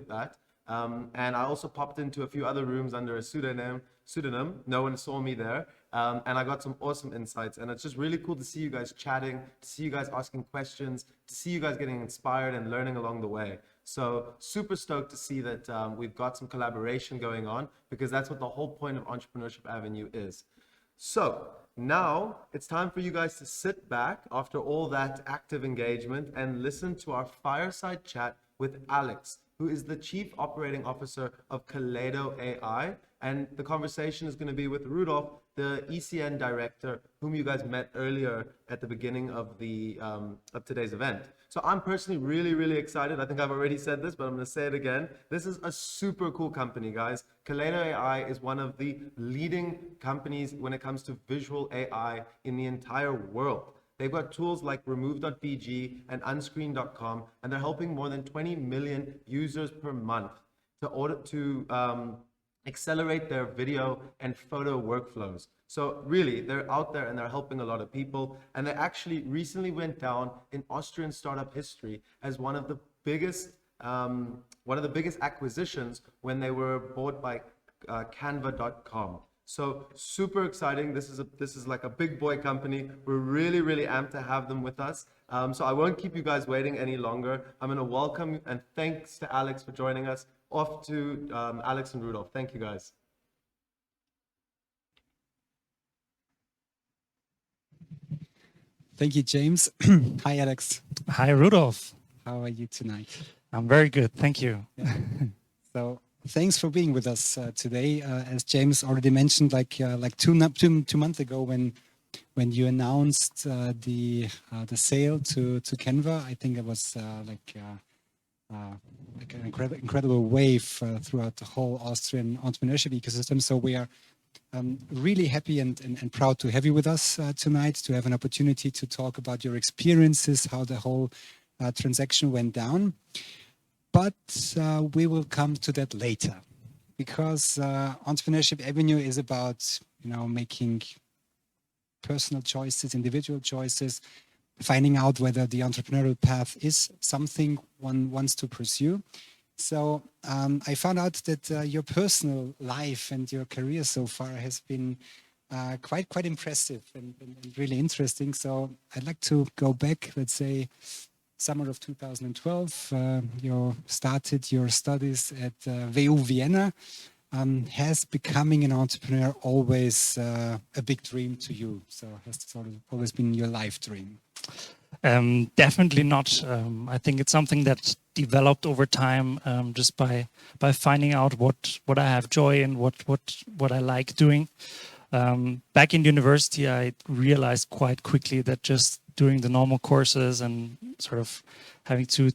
with that. And I also popped into a few other rooms under a pseudonym. No one saw me there. And I got some awesome insights. And it's just really cool to see you guys chatting, to see you guys asking questions, to see you guys getting inspired and learning along the way. So super stoked to see that we've got some collaboration going on, because that's what the whole point of Entrepreneurship Avenue is. So now it's time for you guys to sit back after all that active engagement and listen to our fireside chat with Alex, who is the Chief Operating Officer of Kaleido AI. And the conversation is going to be with Rudolf, the ECN Director, whom you guys met earlier at the beginning of today's event. So I'm personally really excited. I think I've already said this, but I'm going to say it again. This is a super cool company, guys. Kaleido AI is one of the leading companies when it comes to visual AI in the entire world. They've got tools like remove.bg and unscreen.com, and they're helping more than 20 million users per month to accelerate their video and photo workflows. So really, they're out there and they're helping a lot of people. And they actually recently went down in Austrian startup history as one of the biggest acquisitions when they were bought by Canva.com. So super exciting. This is like a big boy company. We're really amped to have them with us. So I won't keep you guys waiting any longer. I'm going to welcome and thanks to Alex for joining us. Off to Alex and Rudolf. Thank you, guys. Thank you, James. Hi, Alex. Hi, Rudolf. How are you tonight? I'm very good. Thank you. Yeah. So thanks for being with us today. As James already mentioned, like 2 months ago, when you announced the sale to Canva, I think it was like an incredible wave throughout the whole Austrian entrepreneurship ecosystem. So we are really happy and proud to have you with us tonight, to have an opportunity to talk about your experiences, how the whole transaction went down. But we will come to that later, because Entrepreneurship Avenue is about, making personal choices, individual choices, finding out whether the entrepreneurial path is something one wants to pursue. So I found out that your personal life and your career so far has been quite impressive and really interesting. So I'd like to go back, let's say, summer of 2012. You started your studies at WU Vienna. Has becoming an entrepreneur always a big dream to you? So has this always been your life dream? Definitely not. I think it's something that developed over time, just by finding out what I have joy in, what I like doing. Back in university, I realized quite quickly that just doing the normal courses and sort of having to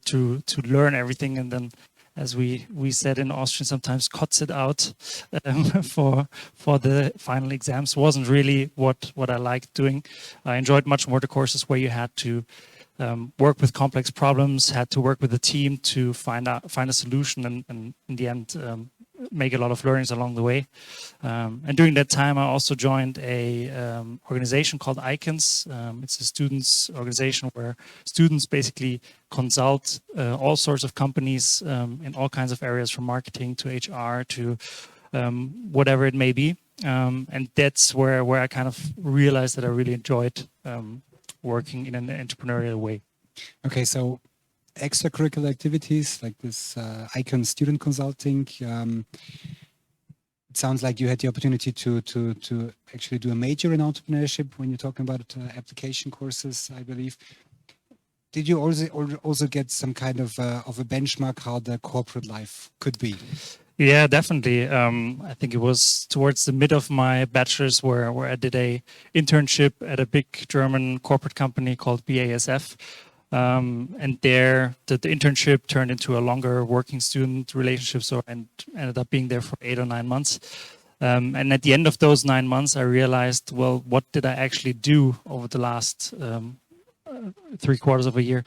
learn everything, and then, as we said in Austrian sometimes, kotz it out for the final exams, wasn't really what I liked doing. I enjoyed much more the courses where you had to work with complex problems, had to work with a team to find a solution, and in the end make a lot of learnings along the way. And during that time, I also joined a organization called Icons. It's a students organization where students basically consult all sorts of companies in all kinds of areas, from marketing to HR to whatever it may be. And that's where I kind of realized that I really enjoyed working in an entrepreneurial way. Okay, so extracurricular activities like this Icon student consulting. It sounds like you had the opportunity to actually do a major in entrepreneurship when you're talking about application courses, I believe. Did you also get some kind of a benchmark how the corporate life could be? Yeah, definitely. I think it was towards the mid of my bachelor's where I did a internship at a big German corporate company called BASF. And there, the internship turned into a longer working student relationship, so I ended up being there for 8 or 9 months. And at the end of those 9 months, I realized, well, what did I actually do over the last 3/4 of a year?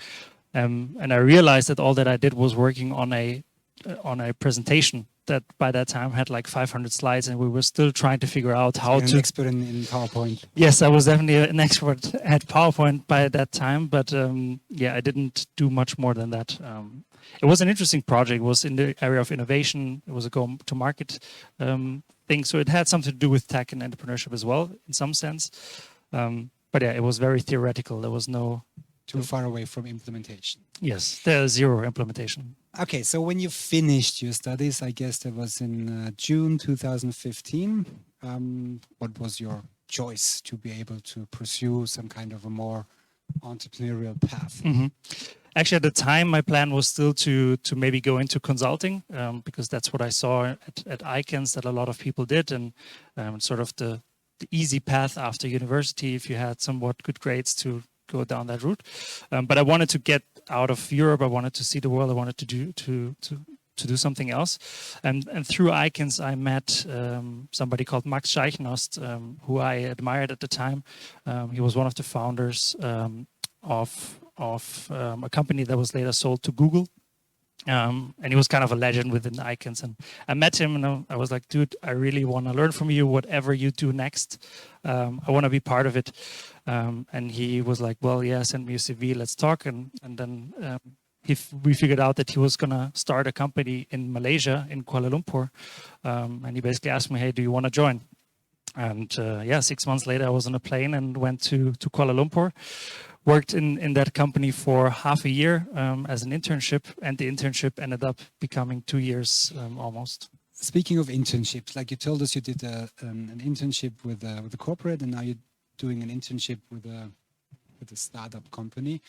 And I realized that all that I did was working on a presentation that by that time had like 500 slides, and we were still trying to figure out how to... An expert in PowerPoint. Yes, I was definitely an expert at PowerPoint by that time, but yeah, I didn't do much more than that. it was an interesting project. It was in the area of innovation. It was a go-to-market thing. So it had something to do with tech and entrepreneurship as well, in some sense. But yeah, it was very theoretical. There was no... Too far away from implementation. Yes, there's zero implementation. Okay, so when you finished your studies, I guess that was in June 2015. What was your choice to be able to pursue some kind of a more entrepreneurial path? Actually, at the time, my plan was still to maybe go into consulting, because that's what I saw at ICANS that a lot of people did, and sort of the easy path after university, if you had somewhat good grades, to go down that route. But I wanted to get out of Europe. I wanted to see the world. I wanted to do something else. And through ICANS, I met somebody called Max Scheichenast, who I admired at the time. He was one of the founders of a company that was later sold to Google. And he was kind of a legend within ICANS. And I met him and I was like, dude, I really want to learn from you. Whatever you do next, I want to be part of it. And he was like, well, yeah, send me your CV, let's talk. And then we figured out that he was going to start a company in Malaysia, in Kuala Lumpur. And he basically asked me, hey, do you want to join? And yeah, 6 months later, I was on a plane and went to Kuala Lumpur. Worked in that company for half a year as an internship, and the internship ended up becoming 2 years almost. Speaking of internships, like you told us, you did an internship with a corporate, and now you're doing an internship with a startup company.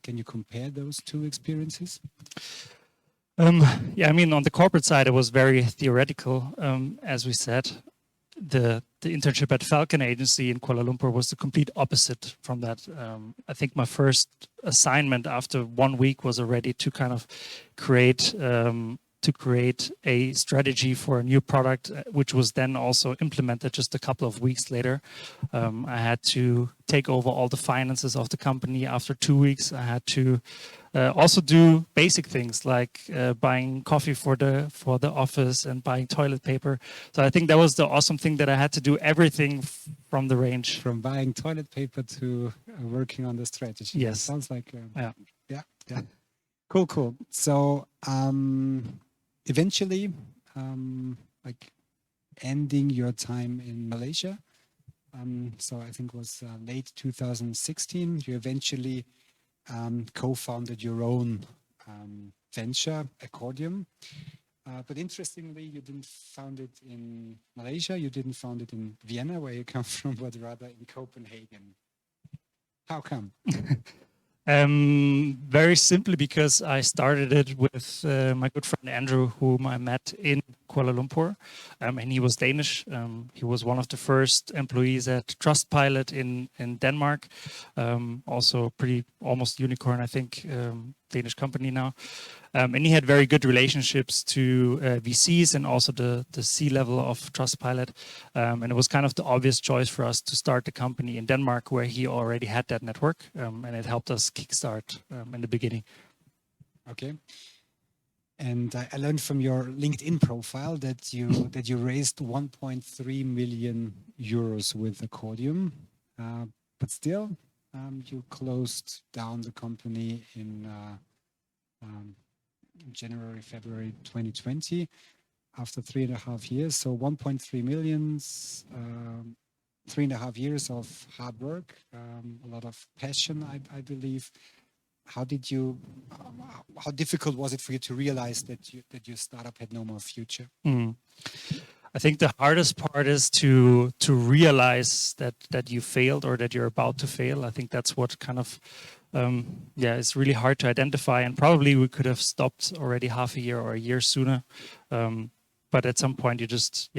Can you compare those two experiences? Yeah, I mean, on the corporate side, it was very theoretical, as we said. The internship at Falcon Agency in Kuala Lumpur was the complete opposite from that. I think my first assignment after 1 week was already to kind of create a strategy for a new product, which was then also implemented just a couple of weeks later. I had to take over all the finances of the company after 2 weeks. I had to also do basic things like buying coffee for the office and buying toilet paper. So I think that was the awesome thing, that I had to do everything from the range. From buying toilet paper to working on the strategy. Yes. Sounds like yeah. Cool. So eventually, like ending your time in Malaysia. So I think it was late 2016. You eventually co-founded your own venture, Accordium. But interestingly, you didn't found it in Malaysia. You didn't found it in Vienna, where you come from, but rather in Copenhagen. How come? Very simply because I started it with my good friend Andrew, whom I met in Kuala Lumpur, and he was Danish. He was one of the first employees at Trustpilot in Denmark, also pretty almost unicorn, I think, Danish company now. And he had very good relationships to VCs and also the C-level of Trustpilot. And it was kind of the obvious choice for us to start the company in Denmark, where he already had that network, and it helped us kickstart in the beginning. Okay. And I learned from your LinkedIn profile that you raised 1.3 million euros with Accordium, but still you closed down the company in January, February 2020 after 3.5 years. So 1.3 million, 3.5 years of hard work, a lot of passion, I believe. How difficult was it for you to realize that your startup had no more future? I think the hardest part is to realize that you failed or that you're about to fail. I think that's what kind of it's really hard to identify, and probably we could have stopped already half a year or a year sooner. But at some point, you just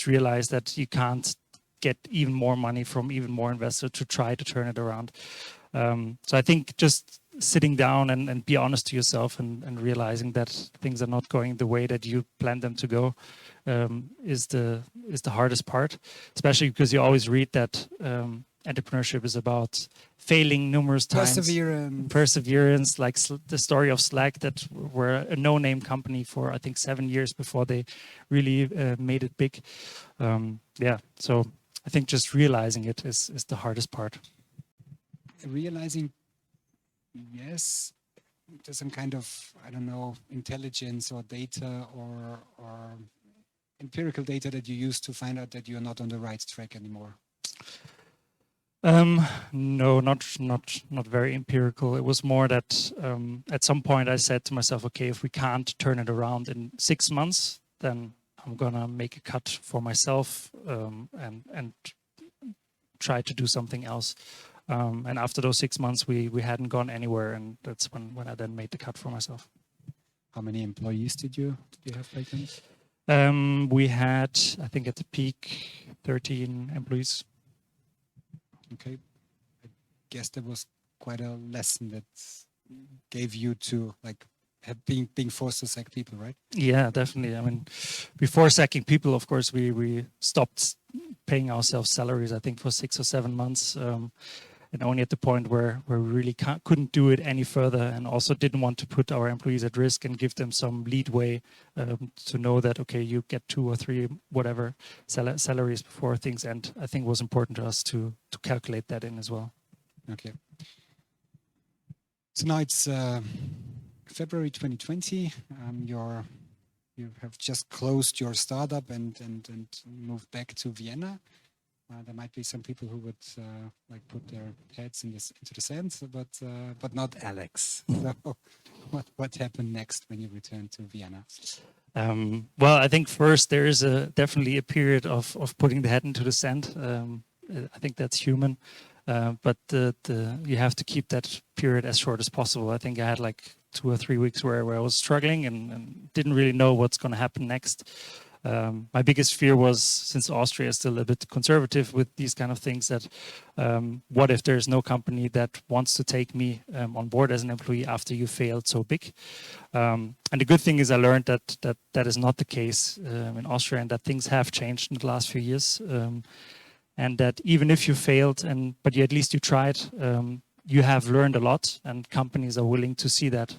realize that you can't get even more money from even more investors to try to turn it around. So I think just sitting down and be honest to yourself and realizing that things are not going the way that you planned them to go is the hardest part, especially because you always read that entrepreneurship is about failing numerous times. Perseverance, like the story of Slack, that were a no-name company for I think 7 years before they really made it big. So I think just realizing it is the hardest part. Realizing, yes, to some kind of, I don't know, intelligence or data or empirical data that you use to find out that you're not on the right track anymore? No, not very empirical. It was more that at some point I said to myself, okay, if we can't turn it around in 6 months, then I'm gonna make a cut for myself and try to do something else. And after those 6 months, we hadn't gone anywhere, and that's when I then made the cut for myself. How many employees did you have back then? We had, I think at the peak, 13 employees. Okay, I guess that was quite a lesson that gave you to like being forced to sack people, right? Yeah, definitely. I mean, before sacking people, of course, we stopped paying ourselves salaries, I think, for 6 or 7 months. And only at the point where we really couldn't do it any further, and also didn't want to put our employees at risk and give them some leadway to know that, okay, you get 2 or 3, whatever, salaries before things end. I think it was important to us to calculate that in as well. Okay. So now it's February 2020. You have just closed your startup and moved back to Vienna. There might be some people who would like put their heads into the sand, but not Alex. So what happened next when you returned to Vienna? Well, I think first there is definitely a period of putting the head into the sand. I think that's human, but you have to keep that period as short as possible. I think I had like 2 or 3 weeks where I was struggling and didn't really know what's going to happen next. My biggest fear was, since Austria is still a bit conservative with these kind of things, that what if there's no company that wants to take me on board as an employee after you failed so big? And the good thing is I learned that is not the case in Austria, and that things have changed in the last few years. And that even if you failed, but at least you tried, you have learned a lot, and companies are willing to see that.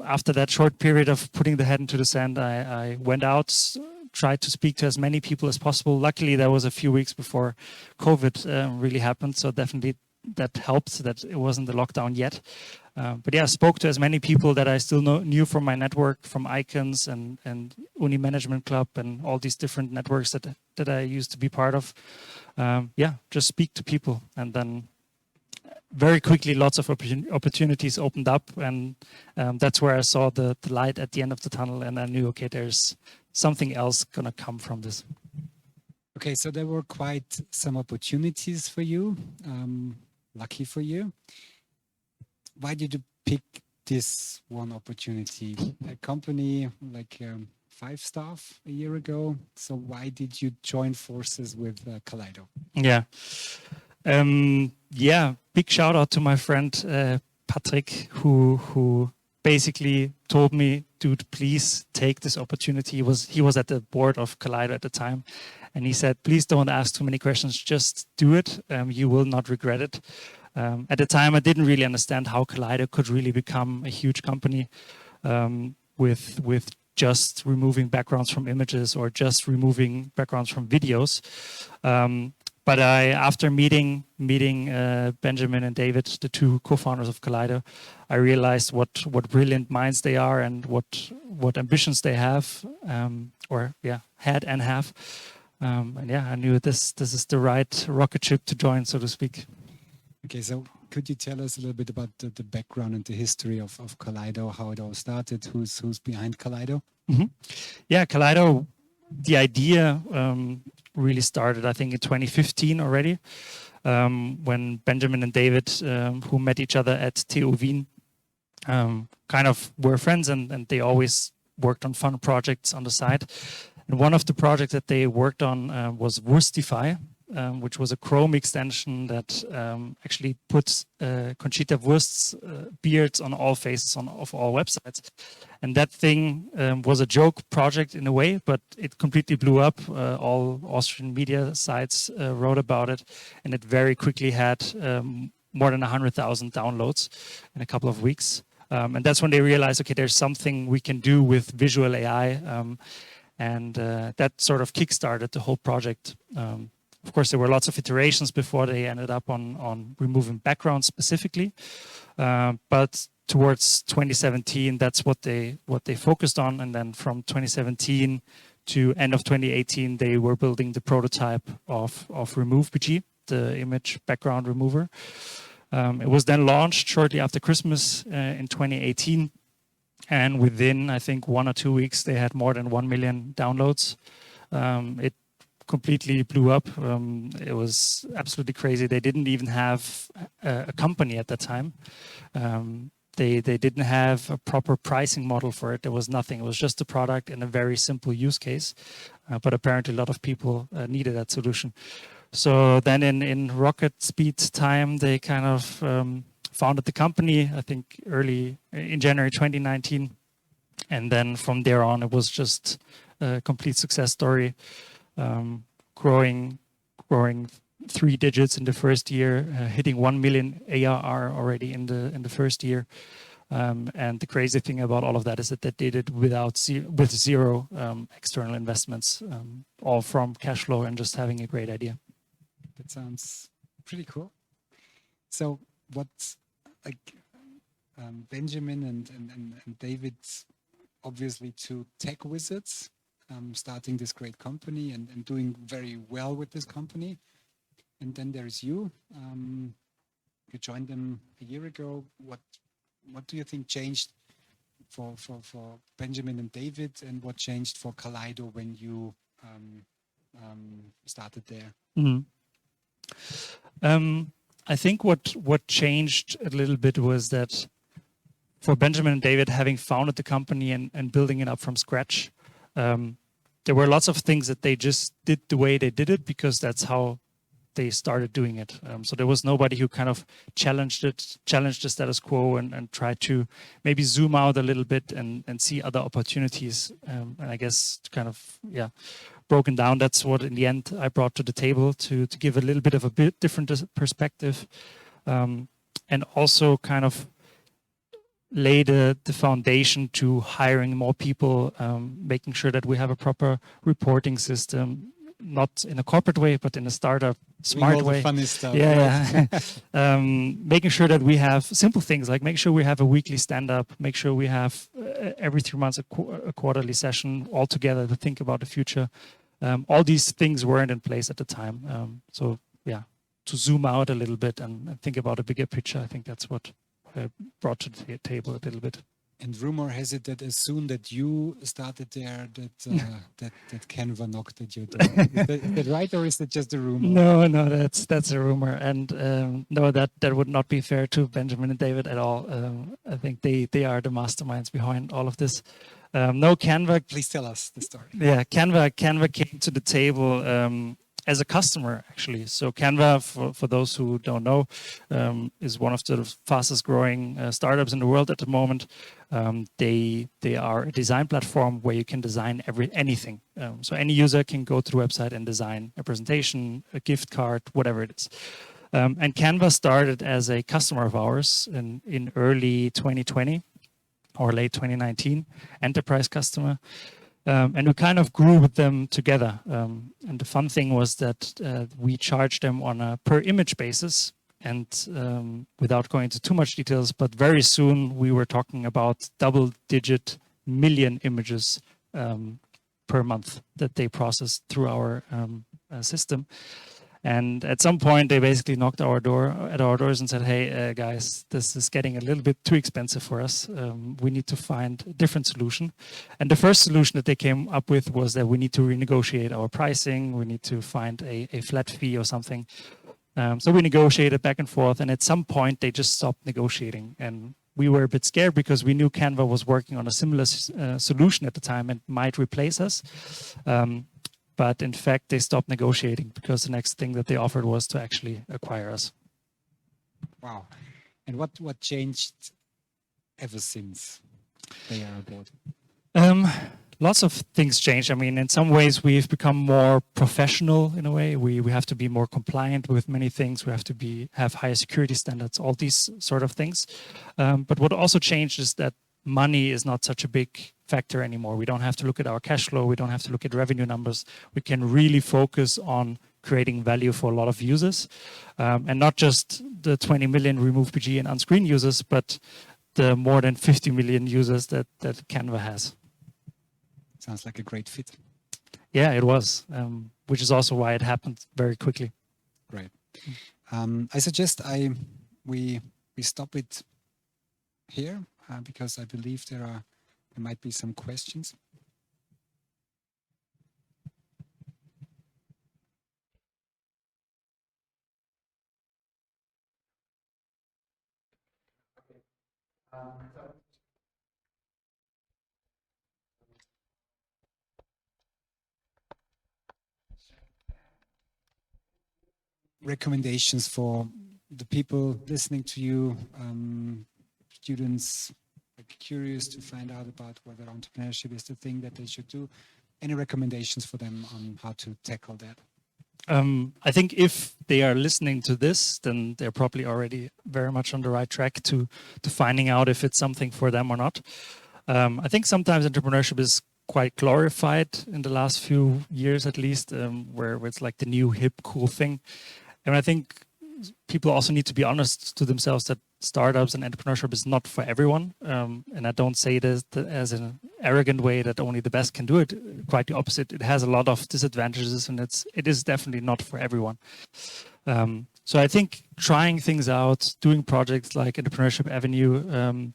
After that short period of putting the head into the sand, I went out, tried to speak to as many people as possible. Luckily, that was a few weeks before COVID really happened, so definitely that helped that it wasn't the lockdown yet. But yeah, I spoke to as many people that I still knew from my network, from Icons and Uni Management Club and all these different networks that I used to be part of. Just speak to people, and then very quickly lots of opportunities opened up, and that's where I saw the light at the end of the tunnel, and I knew, okay, there's something else gonna come from this. Okay, so there were quite some opportunities for you. Lucky for you. Why did you pick this one opportunity? A company like 5 staff a year ago. So why did you join forces with Kaleido? Yeah, big shout out to my friend Patrick, who basically told me, dude, please take this opportunity. He was at the board of Kaleido at the time, and he said, please don't ask too many questions, just do it. You will not regret it. At the time, I didn't really understand how Kaleido could really become a huge company with just removing backgrounds from images or just removing backgrounds from videos. But after meeting Benjamin and David, the 2 co-founders of Kaleido, I realized what brilliant minds they are and what ambitions they have, had and have. I knew this is the right rocket ship to join, so to speak. Okay, so could you tell us a little bit about the background and the history of Kaleido, how it all started, who's behind Kaleido? Mm-hmm. Yeah, Kaleido, the idea really started, I think, in 2015 already, when Benjamin and David, who met each other at TU Wien, kind of were friends, and they always worked on fun projects on the side. And one of the projects that they worked on was Wurstify, which was a Chrome extension that actually puts Conchita Wurst's beards on all faces of all websites. And that thing was a joke project in a way, but it completely blew up. All Austrian media sites wrote about it, and it very quickly had more than 100,000 downloads in a couple of weeks. And that's when they realized, okay, there's something we can do with visual AI. And that sort of kickstarted the whole project. Of course, there were lots of iterations before they ended up on removing backgrounds specifically. But towards 2017, that's what they focused on. And then from 2017 to end of 2018, they were building the prototype of remove.bg, the image background remover. It was then launched shortly after Christmas in 2018. And within, I think, 1 or 2 weeks, they had more than 1 million downloads. It completely blew up. It was absolutely crazy. They didn't even have a company at that time. They didn't have a proper pricing model for it. There was nothing. It was just a product and a very simple use case. But apparently a lot of people needed that solution. So then in rocket speed time, they kind of founded the company, I think early in January 2019. And then from there on, it was just a complete success story. Growing 3 digits in the first year, hitting 1 million ARR already in the first year. And the crazy thing about all of that is that they did it with zero external investments, all from cash flow and just having a great idea. That sounds pretty cool. So what's like Benjamin and David, obviously two tech wizards, starting this great company and doing very well with this company. And then there's you. You joined them a year ago. What do you think changed for Benjamin and David, and what changed for Kaleido when you started there? Mm-hmm. I think what changed a little bit was that for Benjamin and David, having founded the company and building it up from scratch, there were lots of things that they just did the way they did it because that's how they started doing it. So there was nobody who kind of challenged the status quo and tried to maybe zoom out a little bit and see other opportunities. And I guess kind of, broken down, that's what in the end I brought to the table to give a little bit of a bit different perspective. And also kind of lay the foundation to hiring more people, making sure that we have a proper reporting system, not in a corporate way, but in a startup smart way. The funny stuff. Yeah. Making sure that we have simple things like make sure we have a weekly stand-up, make sure we have every 3 months a quarterly session all together to think about the future. All these things weren't in place at the time. So to zoom out a little bit and think about a bigger picture, I think that's what brought to the table a little bit. And rumor has it that as soon that you started there, that Canva knocked at your door. Is that right, or is that just a rumor? No, that's a rumor, and no, that would not be fair to Benjamin and David at all. I think they are the masterminds behind all of this. No, Canva. Please tell us the story. Yeah, Canva came to the table as a customer, actually. So Canva, for those who don't know, is one of the fastest growing startups in the world at the moment. They are a design platform where you can design anything. So any user can go to the website and design a presentation, a gift card, whatever it is. And Canva started as a customer of ours in early 2020 or late 2019, enterprise customer. And we kind of grew with them together. And the fun thing was that we charged them on a per image basis. And without going into too much details, but very soon we were talking about double-digit million images per month that they processed through our system. And at some point, they basically knocked at our doors and said, "Hey, guys, this is getting a little bit too expensive for us. We need to find a different solution." And the first solution that they came up with was that we need to renegotiate our pricing. We need to find a flat fee or something. So we negotiated back and forth. And at some point, they just stopped negotiating. And we were a bit scared because we knew Canva was working on a similar solution at the time and might replace us. But in fact, they stopped negotiating because the next thing that they offered was to actually acquire us. Wow. And what changed ever since they are aboard? Lots of things changed. I mean, in some ways, we've become more professional in a way. We have to be more compliant with many things. We have to have higher security standards, all these sort of things. But what also changed is that money is not such a big factor anymore. We don't have to look at our cash flow. We don't have to look at revenue numbers. We can really focus on creating value for a lot of users, and not just the 20 million remove.bg and Unscreen users, but the more than 50 million users that Canva has. Sounds like a great fit. Yeah, it was, which is also why it happened very quickly. Great. I suggest we stop it here because I believe there might be some questions. Recommendations for the people listening to you, students curious to find out about whether entrepreneurship is the thing that they should do. Any recommendations for them on how to tackle that? I think if they are listening to this, then they're probably already very much on the right track to finding out if it's something for them or not. I think sometimes entrepreneurship is quite glorified in the last few years, at least, where it's like the new hip cool thing. And I think people also need to be honest to themselves that startups and entrepreneurship is not for everyone. And I don't say this as an arrogant way that only the best can do it. Quite the opposite. It has a lot of disadvantages, and it is definitely not for everyone. So I think trying things out, doing projects like Entrepreneurship Avenue,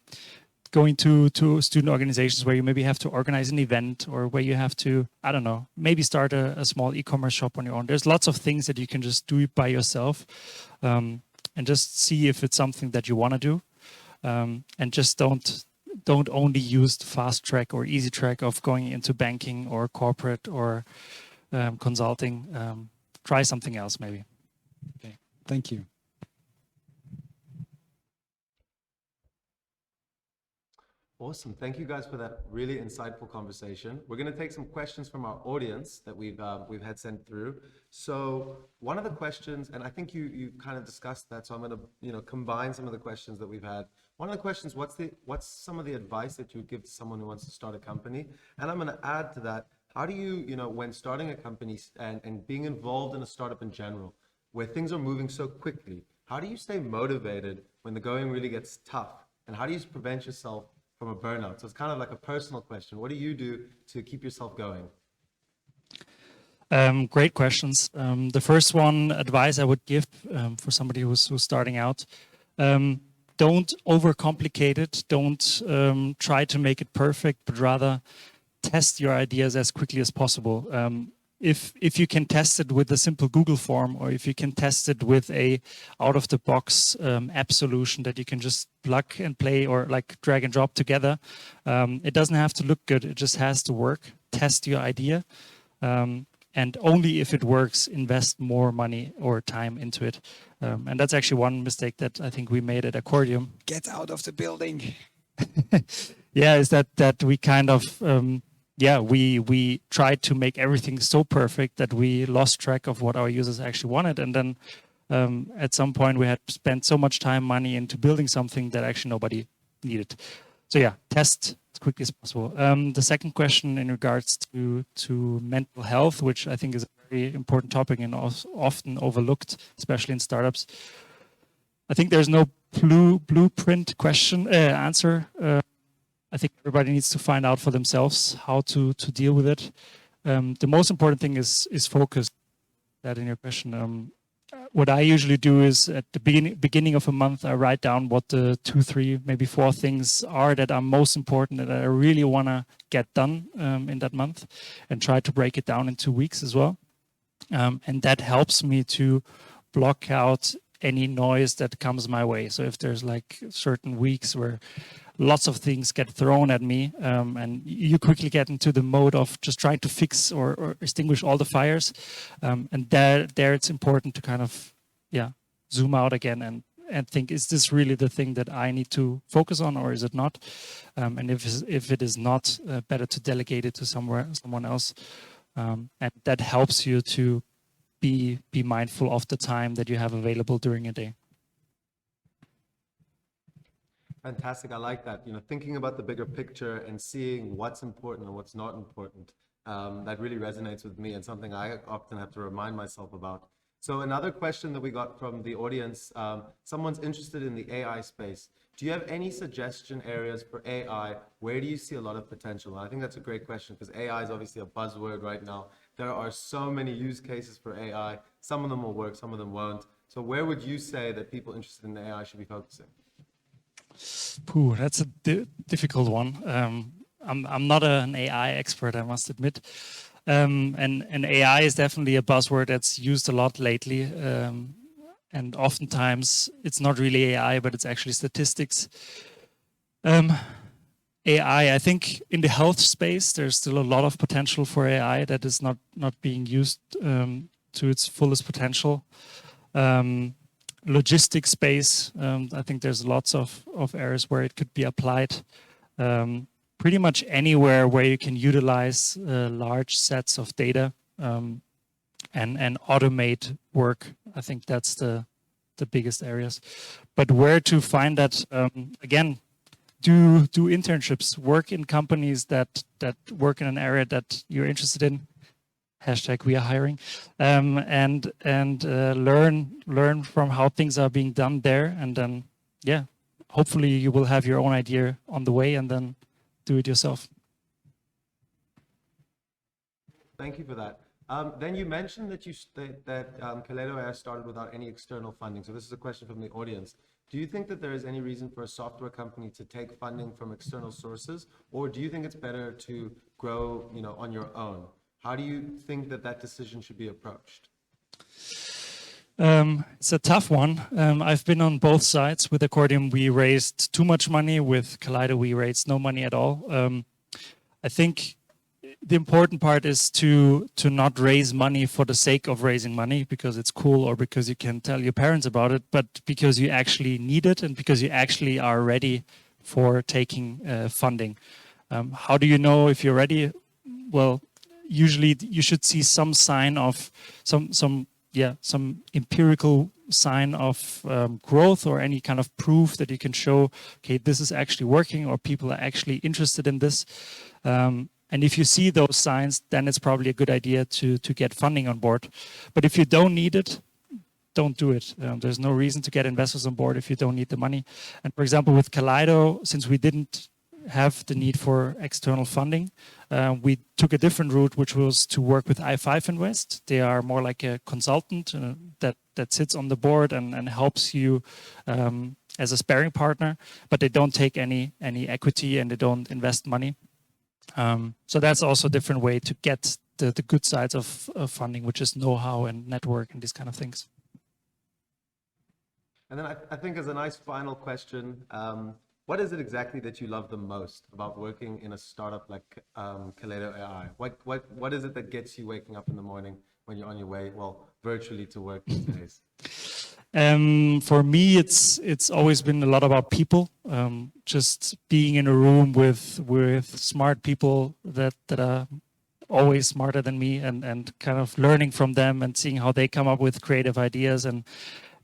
going to student organizations where you maybe have to organize an event, or where you have to, I don't know, maybe start a small e-commerce shop on your own. There's lots of things that you can just do by yourself, and just see if it's something that you want to do, and just don't only use the fast track or easy track of going into banking or corporate or consulting. Try something else maybe. Okay, thank you. Awesome. Thank you guys for that really insightful conversation. We're going to take some questions from our audience that we've had sent through. So one of the questions, and I think you kind of discussed that, so I'm going to combine some of the questions that we've had. One of the questions, what's some of the advice that you would give to someone who wants to start a company? And I'm going to add to that, how do you, when starting a company and being involved in a startup in general, where things are moving so quickly, how do you stay motivated when the going really gets tough? And how do you prevent yourself from a burnout? So it's kind of like a personal question. What do you do to keep yourself going? Great questions. The first one, advice I would give for somebody who's starting out, don't overcomplicate it. Don't try to make it perfect, but rather test your ideas as quickly as possible. If you can test it with a simple Google form, or if you can test it with a out-of-the-box app solution that you can just plug and play or like drag and drop together, it doesn't have to look good. It just has to work. Test your idea, and only if it works, invest more money or time into it. And that's actually one mistake that I think we made at Accordium. Get out of the building. Yeah, is that we kind of we tried to make everything so perfect that we lost track of what our users actually wanted. And then at some point we had spent so much time, money into building something that actually nobody needed. So yeah, test as quickly as possible. The second question in regards to mental health, which I think is a very important topic and often overlooked, especially in startups. I think there's no blueprint answer. I think everybody needs to find out for themselves how to deal with it. The most important thing is focus. That in your question. What I usually do is at the beginning of a month, I write down what the 2, 3, maybe 4 things are that are most important that I really want to get done in that month, and try to break it down in 2 weeks as well. And that helps me to block out any noise that comes my way. So if there's like certain weeks where lots of things get thrown at me, and you quickly get into the mode of just trying to fix or extinguish all the fires, and there it's important to kind of zoom out again and think, is this really the thing that I need to focus on, or is it not? And if it is not, better to delegate it to someone else, and that helps you to be mindful of the time that you have available during a day. Fantastic. I like that. Thinking about the bigger picture and seeing what's important and what's not important. that really resonates with me and something I often have to remind myself about. So another question that we got from the audience, someone's interested in the AI space. Do you have any suggestion areas for AI? Where do you see a lot of potential? And I think that's a great question because AI is obviously a buzzword right now. There are so many use cases for AI. Some of them will work, some of them won't. So where would you say that people interested in AI should be focusing? That's a difficult one. I'm not an AI expert, I must admit. And AI is definitely a buzzword that's used a lot lately. And oftentimes it's not really AI, but it's actually statistics. AI, I think in the health space, there's still a lot of potential for AI that is not being used to its fullest potential. Logistics space, I think there's lots of areas where it could be applied. Pretty much anywhere where you can utilize large sets of data and automate work. I think that's the biggest areas. But where to find that, again, do internships, work in companies that work in an area that you're interested in. Hashtag we are hiring, and learn from how things are being done there, and then hopefully you will have your own idea on the way, and then do it yourself. Thank you for that. Then you mentioned that Kaleido AI started without any external funding. So this is a question from the audience. Do you think that there is any reason for a software company to take funding from external sources, or do you think it's better to grow, on your own? How do you think that decision should be approached? It's a tough one. I've been on both sides. With Accordium, we raised too much money. With Kaleido, we raised no money at all. I think the important part is to not raise money for the sake of raising money because it's cool or because you can tell your parents about it, but because you actually need it and because you actually are ready for taking funding. How do you know if you're ready? Well, usually you should see some sign of some empirical sign of growth or any kind of proof that you can show, okay, this is actually working or people are actually interested in this. And if you see those signs, then it's probably a good idea to get funding on board. But if you don't need it, don't do it. There's no reason to get investors on board if you don't need the money. And for example, with Kaleido, since we didn't have the need for external funding, we took a different route, which was to work with i5 Invest. They are more like a consultant that sits on the board and helps you as a sparring partner, but they don't take any equity and they don't invest money. So that's also a different way to get the good sides of funding, which is know-how and network and these kind of things. And then I think as a nice final question, what is it exactly that you love the most about working in a startup like Kaleido AI? What is it that gets you waking up in the morning when you're on your way, virtually to work these days? For me, it's always been a lot about people. Just being in a room with smart people that are always smarter than me and kind of learning from them and seeing how they come up with creative ideas and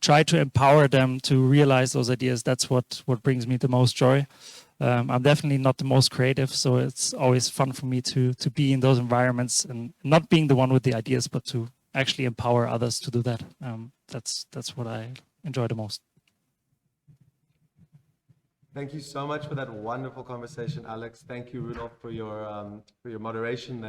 try to empower them to realize those ideas. That's what brings me the most joy. I'm definitely not the most creative, so it's always fun for me to be in those environments and not being the one with the ideas, but to actually empower others to do that. That's what I enjoy the most. Thank you so much for that wonderful conversation, Alex. Thank you, Rudolf, for your moderation there.